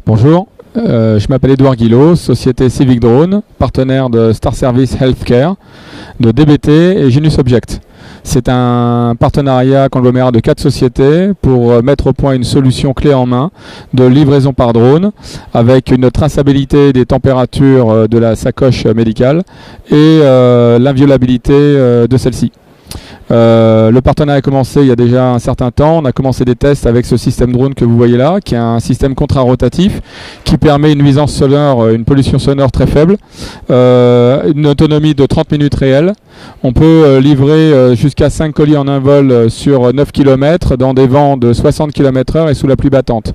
Bonjour, je m'appelle Edouard Guillot, société Civic Drone, partenaire de Star Service Healthcare, de DBT et Genius Object. C'est un partenariat conglomérat de 4 sociétés pour mettre au point une solution clé en main de livraison par drone avec une traçabilité des températures de la sacoche médicale et l'inviolabilité de celle-ci. Le partenariat a commencé il y a déjà un certain temps. On a commencé des tests avec ce système drone que vous voyez là, qui est un système contrarotatif qui permet une nuisance sonore, une pollution sonore très faible, une autonomie de 30 minutes réelle. On peut livrer jusqu'à 5 colis en un vol sur 9 km dans des vents de 60 km/h et sous la pluie battante.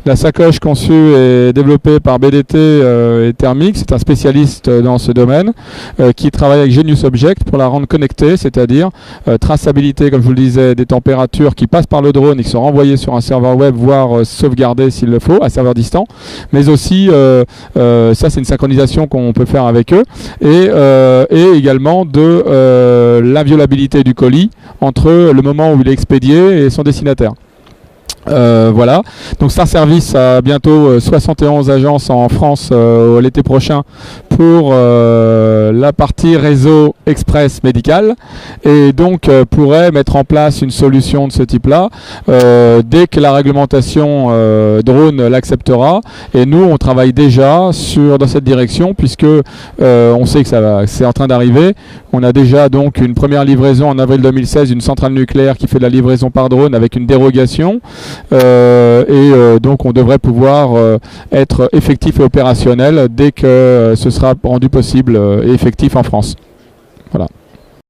La sacoche conçue et développée par BDT et Thermic, c'est un spécialiste dans ce domaine qui travaille avec Genius Object pour la rendre connectée, c'est-à-dire traçabilité, comme je vous le disais, des températures qui passent par le drone et qui sont renvoyées sur un serveur web, voire sauvegardées s'il le faut, à serveur distant, mais aussi, ça c'est une synchronisation qu'on peut faire avec eux, et également de l'inviolabilité du colis entre le moment où il est expédié et son destinataire. Voilà, donc Star Service a bientôt 71 agences en France l'été prochain pour la partie réseau express médical, et donc pourrait mettre en place une solution de ce type là dès que la réglementation drone l'acceptera, et nous on travaille déjà dans cette direction, puisque on sait que c'est en train d'arriver. On a déjà donc une première livraison en avril 2016 d'une centrale nucléaire qui fait de la livraison par drone avec une dérogation. Donc on devrait pouvoir être effectif et opérationnel dès que ce sera rendu possible et effectif en France. Voilà.